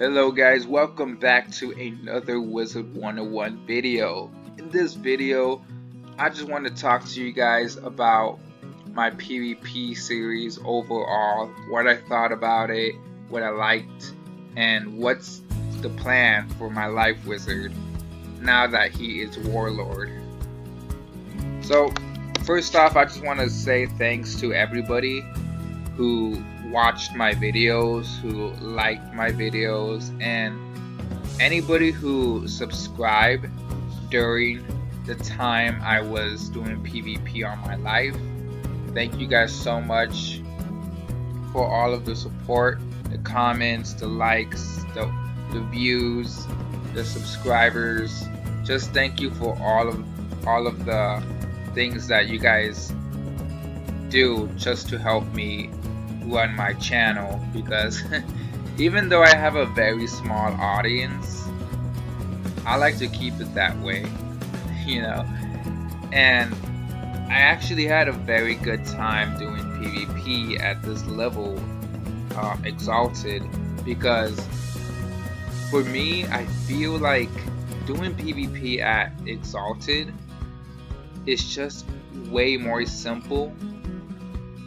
Hello guys, welcome back to another Wizard101 video. In this video, I just want to talk to you guys about my PvP series overall, what I thought about it, what I liked, and what's the plan for my life wizard now that he is warlord. So first off, I just want to say thanks to everybody who watched my videos, who liked my videos, and anybody who subscribed during the time I was doing PvP on my life. Thank you guys so much for all of the support, the comments, the likes, the views, the subscribers. Just thank you for all of the things that you guys do just to help me run my channel, because even though I have a very small audience, I like to keep it that way, you know. And I actually had a very good time doing PvP at this level, Exalted, because for me, I feel like doing PvP at Exalted is just way more simple.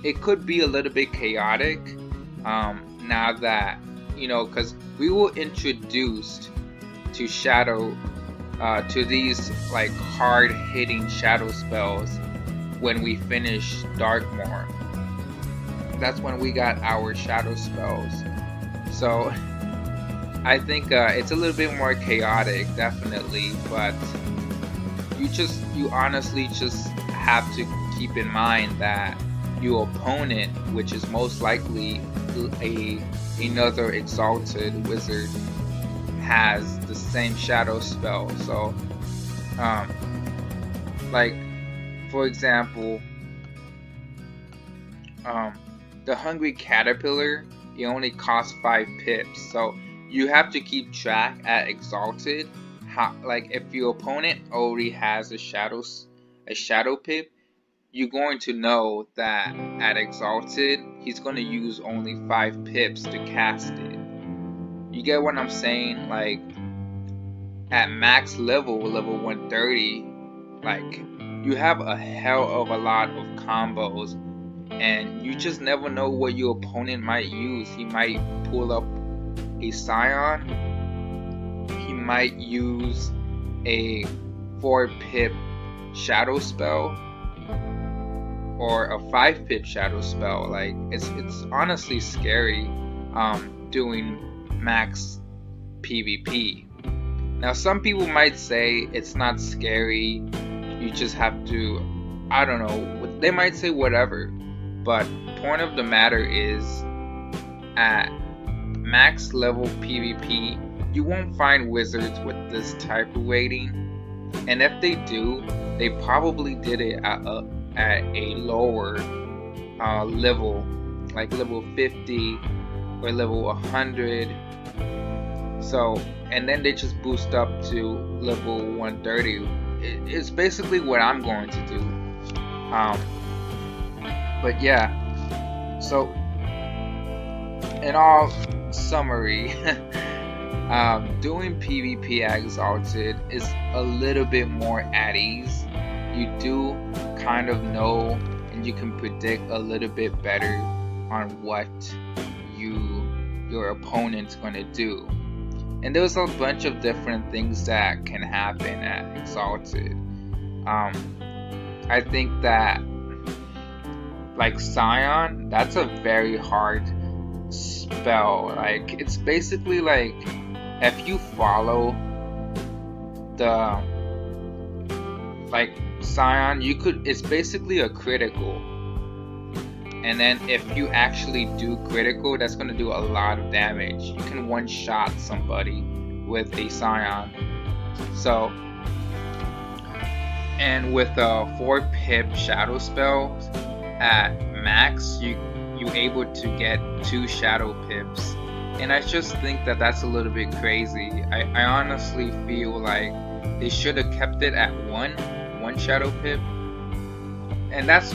It could be a little bit chaotic now that, you know, because we were introduced to shadow, to these like hard hitting shadow spells when we finished Darkmoor. That's when we got our shadow spells. So I think it's a little bit more chaotic, definitely, but you honestly just have to keep in mind that your opponent, which is most likely another exalted wizard, has the same shadow spell. So like for example, the hungry caterpillar, it only costs 5 pips, so you have to keep track at exalted how, like, if your opponent already has a shadow pip, you're going to know that at Exalted, he's going to use only 5 pips to cast it. You get what I'm saying? Like, at max level 130, like, you have a hell of a lot of combos, and you just never know what your opponent might use. He might pull up a Scion, he might use a 4 pip shadow spell, or a 5 pip shadow spell. Like, it's honestly scary doing max PvP. Now some people might say it's not scary, you just have to, I don't know, they might say whatever, but point of the matter is, at max level PvP you won't find wizards with this type of rating, and if they do, they probably did it at a lower level, like level 50 or level 100. So, and then they just boost up to level 130. It's basically what I'm going to do. But yeah, so in all summary, doing PvP at Exalted is a little bit more at ease. You do kind of know and you can predict a little bit better on what your opponent's gonna do. And there's a bunch of different things that can happen at Exalted. I think that, like, Scion, that's a very hard spell. Like, it's basically like, if you follow the, like, Scion, it's basically a critical, and then if you actually do critical, that's going to do a lot of damage. You can one-shot somebody with a Scion. So, and with a 4 pip shadow spell at max, you're able to get 2 shadow pips, and I just think that that's a little bit crazy. I honestly feel like they should have kept it at one shadow pip, and that's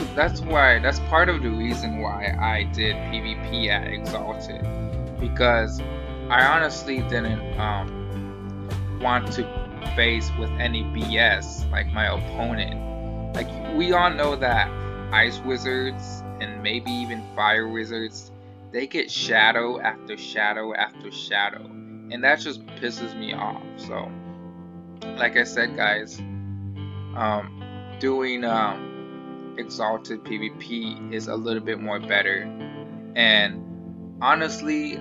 part of the reason why I did PvP at Exalted, because I honestly didn't want to face with any BS like my opponent. Like, we all know that ice wizards and maybe even fire wizards, they get shadow after shadow after shadow, and that just pisses me off. So like I said, guys, doing exalted PvP is a little bit more better. And honestly,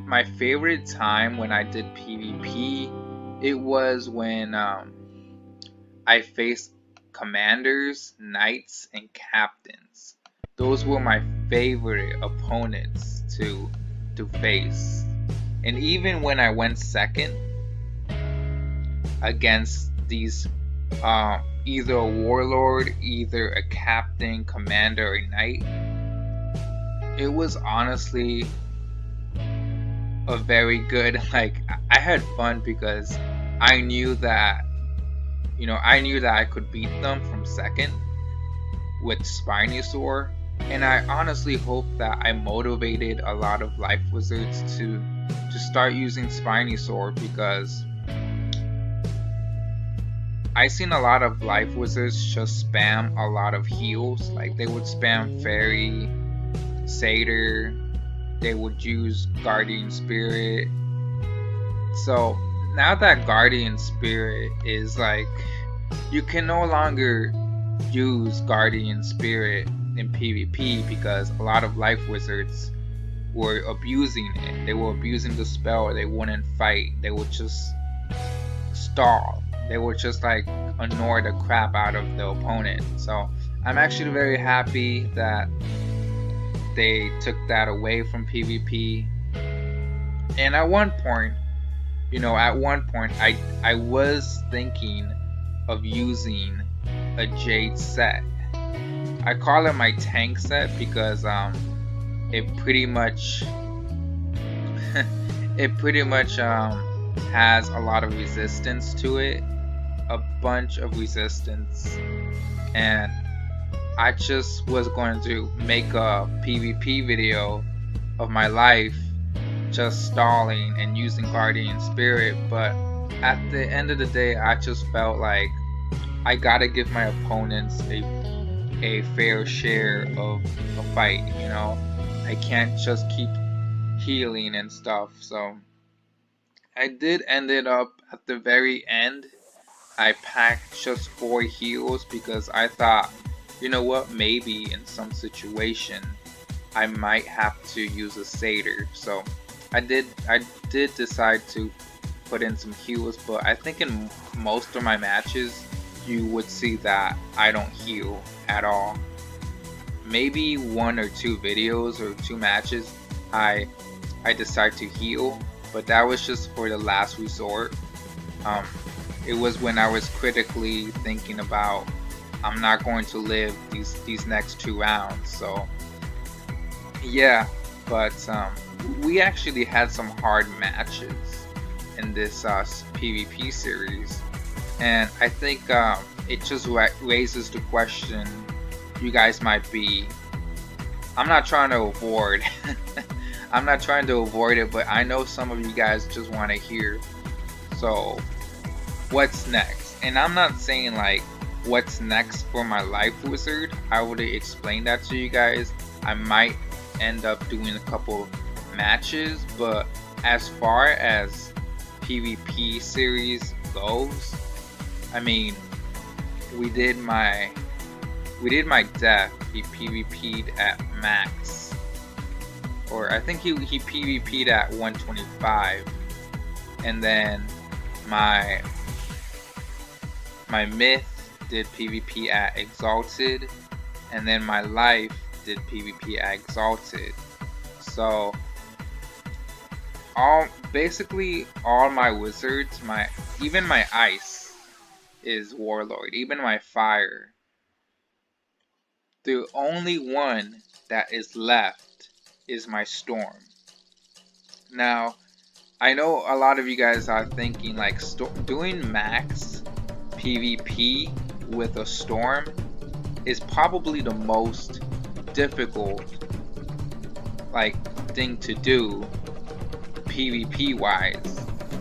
my favorite time when I did PvP, it was when I faced commanders, knights, and captains. Those were my favorite opponents to face. And even when I went second against these either a warlord, either a captain, commander, or knight, it was honestly a very good, like, I had fun because I knew that I could beat them from second with Spinosaur, and I honestly hope that I motivated a lot of life wizards to start using Spinosaur, because I seen a lot of life wizards just spam a lot of heals. Like, they would spam Fairy, Satyr, they would use Guardian Spirit. So now that Guardian Spirit is like, you can no longer use Guardian Spirit in PvP because a lot of life wizards were abusing it. They were abusing the spell. They wouldn't fight. They would just stall. They would just like annoy the crap out of the opponent. So I'm actually very happy that they took that away from PvP. And at one point, I was thinking of using a Jade set. I call it my tank set because it pretty much has a lot of resistance to it, a bunch of resistance, and I just was going to make a PvP video of my life just stalling and using Guardian Spirit, but at the end of the day, I just felt like I gotta give my opponents a fair share of a fight, I can't just keep healing and stuff. So I did ended up at the very end, I packed just 4 heals because I thought, you know what, maybe in some situation I might have to use a Satyr. So I did decide to put in some heals, but I think in most of my matches you would see that I don't heal at all. Maybe 1 or 2 videos or 2 matches I decide to heal, but that was just for the last resort. It was when I was critically thinking about, I'm not going to live these next 2 rounds. So yeah, but we actually had some hard matches in this PvP series, and I think it just raises the question you guys might be. I'm not trying to avoid I'm not trying to avoid it, but I know some of you guys just want to hear. So what's next? And I'm not saying like what's next for my life wizard. I would explain that to you guys. I might end up doing a couple matches, but as far as PvP series goes, I mean, we did my death. He PvP'd at max, or I think he PvP'd at 125, and then my myth did PvP at exalted, and then my life did PvP at exalted. So basically all my wizards, even my ice is warlord, even my fire. The only one that is left is my storm. Now, I know a lot of you guys are thinking like doing max PvP with a storm is probably the most difficult thing to do PvP wise,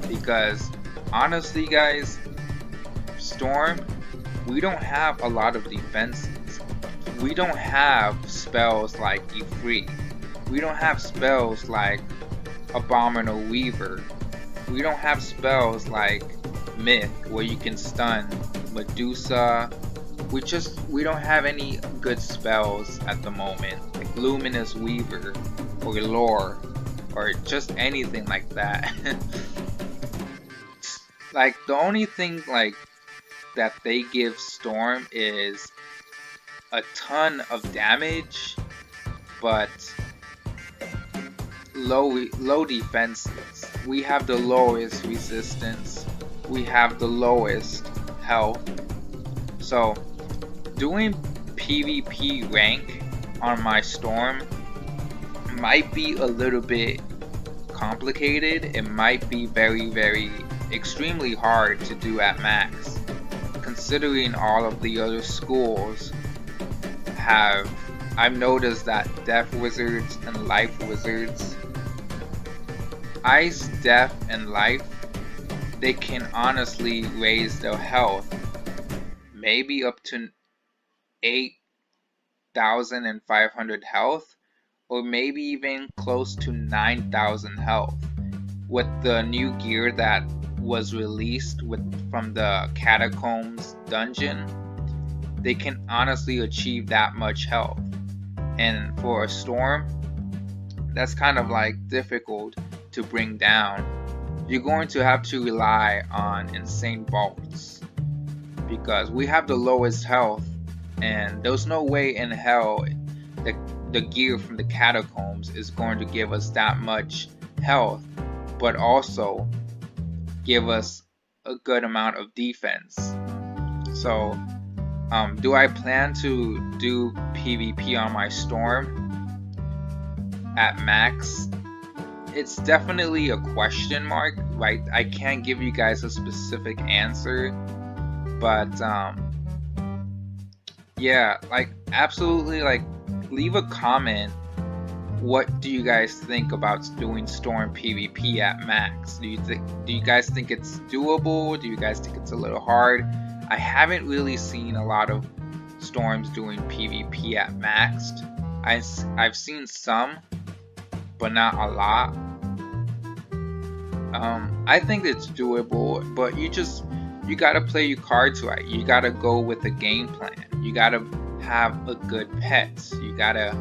because honestly guys, Storm, we don't have a lot of defenses. We don't have spells like E3. We don't have spells like Abominable Weaver. We don't have spells like Myth where you can stun Medusa. We don't have any good spells at the moment, like Luminous Weaver or Lore or just anything like that. Like the only thing like that they give Storm is a ton of damage, but low defenses. We have the lowest resistance. We have the lowest health. So doing PvP rank on my Storm might be a little bit complicated. It might be very extremely hard to do at max, considering all of the other schools have. I've noticed that Death Wizards and Life Wizards, Ice, Death, and Life, they can honestly raise their health maybe up to 8,500 health, or maybe even close to 9,000 health with the new gear that was released from the Catacombs dungeon. They can honestly achieve that much health, and for a Storm, that's kind of like difficult to bring down. You're going to have to rely on insane bolts because we have the lowest health, and there's no way in hell the gear from the Catacombs is going to give us that much health, but also give us a good amount of defense. So do I plan to do PvP on my Storm at max? It's definitely a question mark, right? I can't give you guys a specific answer, but yeah, like absolutely, like leave a comment. What do you guys think about doing Storm PvP at max? Do you guys think it's doable? Do you guys think it's a little hard? I haven't really seen a lot of Storms doing PvP at maxed. I've seen some, but not a lot. I think it's doable, but you gotta play your cards right. You gotta go with a game plan. You gotta have a good pet. You gotta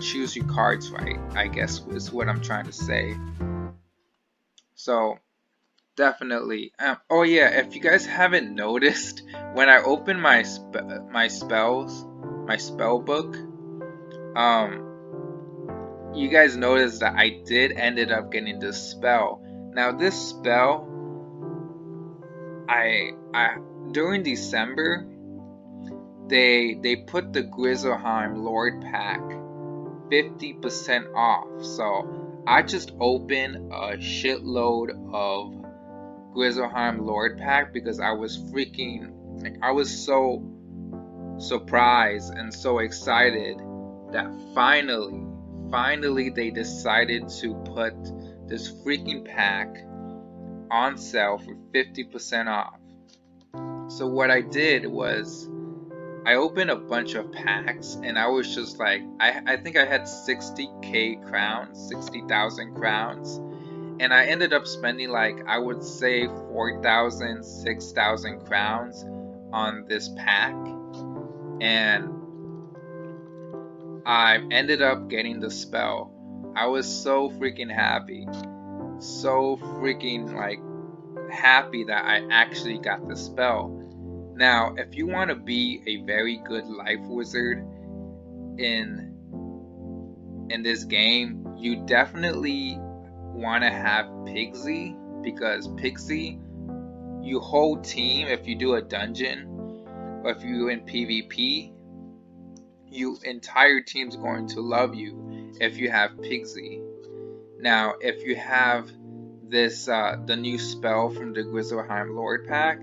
choose your cards right, I guess is what I'm trying to say. So definitely. Oh yeah, if you guys haven't noticed, when I open my spell book, you guys noticed that I did ended up getting this spell. Now this spell, I during December, they put the Grizzleheim Lord pack 50% off. So I just opened a shitload of Grizzleheim Lord pack because I was so surprised and so excited that finally they decided to put this freaking pack on sale for 50% off. So what I did was I opened a bunch of packs, and I was just like, I think I had 60,000 crowns, and I ended up spending like, I would say 4,000, 6,000 crowns on this pack, and I ended up getting the spell. I was so freaking happy. So freaking like happy that I actually got the spell. Now, if you want to be a very good life wizard in this game, you definitely want to have Pixie, because Pixie, your whole team, if you do a dungeon or if you're in PvP, your entire team's going to love you if you have Pixie. Now, if you have this the new spell from the Grizzleheim Lord pack,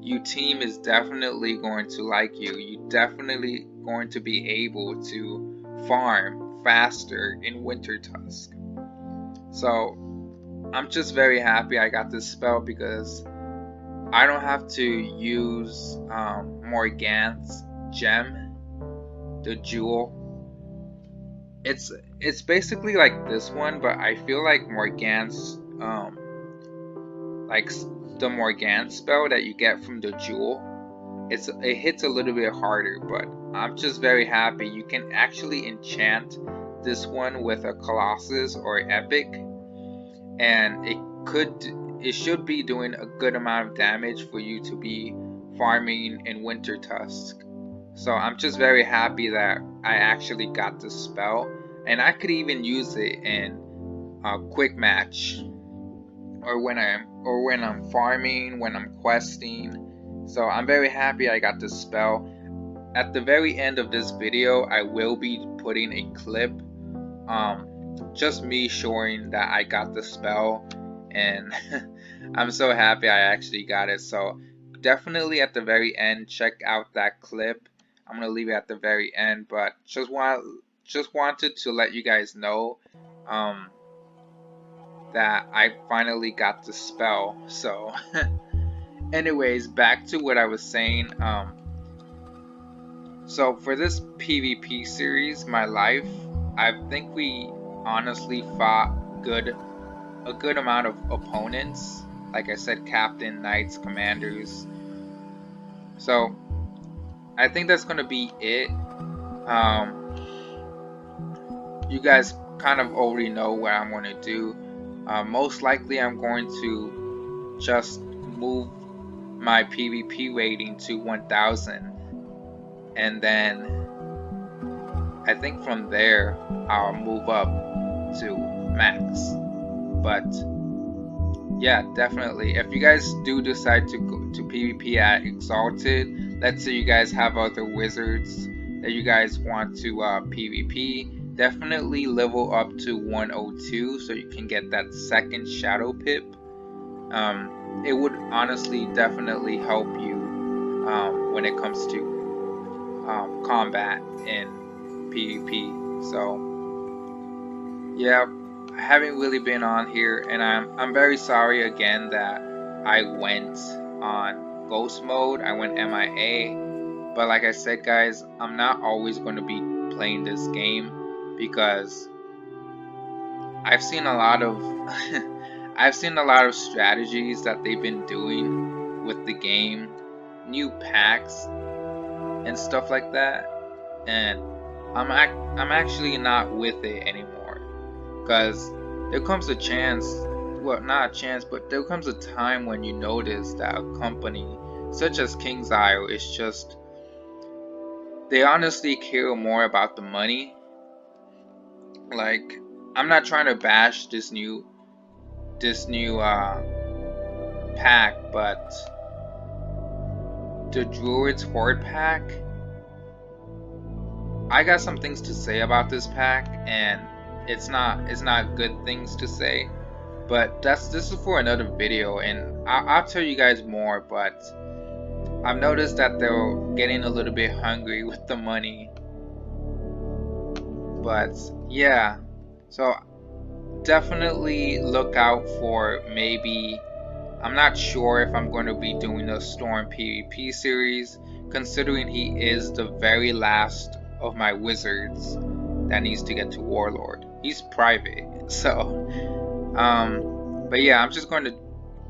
your team is definitely going to like you. You're definitely going to be able to farm faster in Wintertusk. So I'm just very happy I got this spell because I don't have to use Morgana's gem, the jewel. It's basically like this one, but I feel like Morgana's like the Morgana spell that you get from the jewel, it hits a little bit harder. But I'm just very happy you can actually enchant this one with a Colossus or Epic, and it should be doing a good amount of damage for you to be farming in Winter Tusk. So I'm just very happy that I actually got this spell, and I could even use it in a quick match, or when I'm farming, when I'm questing. So I'm very happy I got this spell. At the very end of this video, I will be putting a clip, just me showing that I got the spell, and I'm so happy I actually got it. So definitely at the very end, check out that clip. I'm gonna leave it at the very end, but just wanted to let you guys know that I finally got the spell. So anyways, back to what I was saying. So for this PvP series, my life, I think we honestly fought a good amount of opponents. Like I said, captain, knights, commanders. So I think that's gonna be it. You guys kind of already know what I'm going to do. Most likely I'm going to just move my PvP rating to 1000, and then I think from there I'll move up to max. But yeah, definitely, if you guys do decide to go to PvP at Exalted, let's say you guys have other wizards that you guys want to PvP, definitely level up to 102 so you can get that second shadow pip. It would honestly definitely help you when it comes to combat in PvP. So yeah, I haven't really been on here, and I'm very sorry again that I went on ghost mode. I went MIA, but like I said, guys, I'm not always going to be playing this game because I've seen a lot of I've seen a lot of strategies that they've been doing with the game, new packs and stuff like that, and I'm actually not with it anymore, because there comes a chance, well, not a chance, but there comes a time when you notice that a company such as King's Isle is just, they honestly care more about the money. Like, I'm not trying to bash this new pack, but the Druid's Horde pack, I got some things to say about this pack, and it's not good things to say, but this is for another video, and I'll tell you guys more. But I've noticed that they're getting a little bit hungry with the money. But yeah, so definitely look out for, maybe, I'm not sure if I'm going to be doing a Storm PvP series, considering he is the very last of my wizards that needs to get to Warlord. He's private, so but yeah, I'm just going to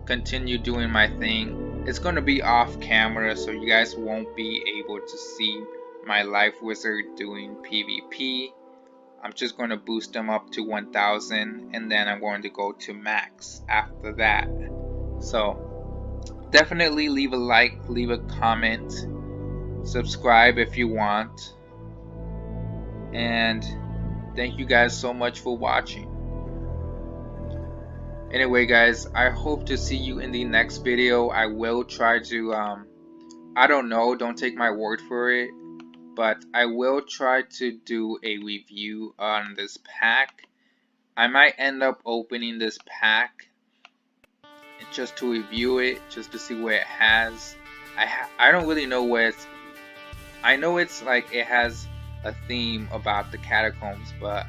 continue doing my thing. It's going to be off camera, so you guys won't be able to see my life wizard doing PvP. I'm just going to boost them up to 1000, and then I'm going to go to max after that. So definitely leave a like, leave a comment, subscribe if you want, and thank you guys so much for watching. Anyway, guys, I hope to see you in the next video. I will try to I don't know, don't take my word for it, but I will try to do a review on this pack. I might end up opening this pack just to review it, just to see what it has. I don't really know what it's, I know it's like it has a theme about the catacombs, but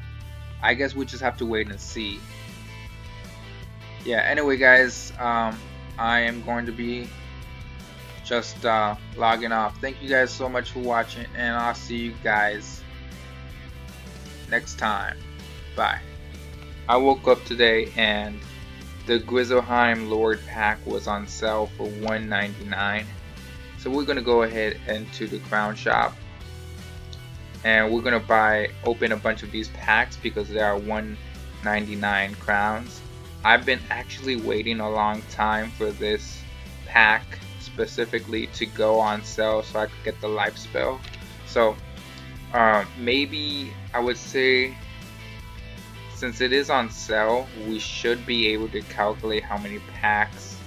I guess we just have to wait and see. yeah, anyway guys, I am going to be just logging off. Thank you guys so much for watching, and I'll see you guys next time. Bye. I woke up today and the Grizzleheim Lord pack was on sale for $1.99. So we're gonna go ahead into the crown shop and we're gonna open a bunch of these packs because there are $1.99 crowns. I've been actually waiting a long time for this pack specifically to go on sale so I could get the life spell. So maybe I would say, since it is on sale, we should be able to calculate how many packs.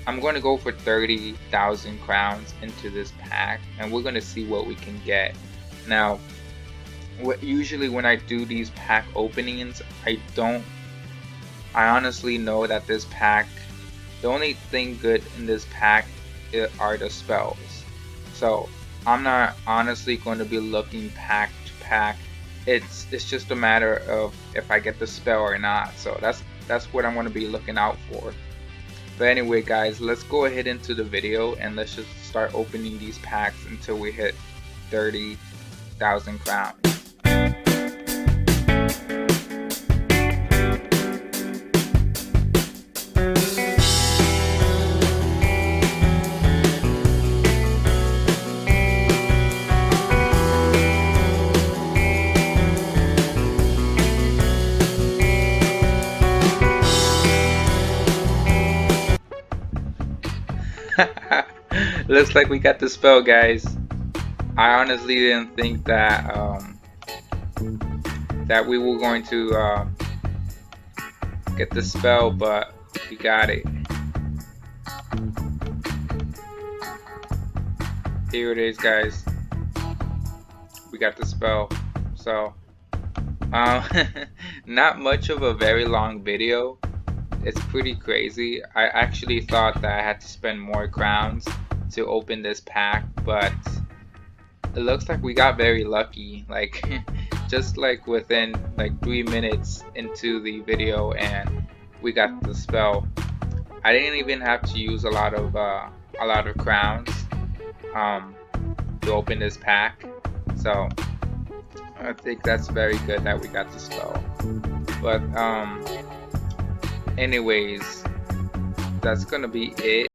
I'm going to go for 30,000 crowns into this pack and we're going to see what we can get. Now, usually when I do these pack openings, I honestly know that this pack, the only thing good in this pack are the spells. So I'm not honestly going to be looking pack to pack. It's just a matter of if I get the spell or not. So that's what I'm going to be looking out for. But anyway guys, let's go ahead into the video and let's just start opening these packs until we hit 30,000 crowns. Looks like we got the spell, guys. I honestly didn't think that that we were going to get the spell, but we got it. Here it is, guys. We got the spell. So not much of a very long video. It's pretty crazy. I actually thought that I had to spend more crowns to open this pack, but it looks like we got very lucky. Like just like within like 3 minutes into the video and we got the spell. I didn't even have to use a lot of crowns to open this pack. So I think that's very good that we got the spell. But anyways, that's gonna be it.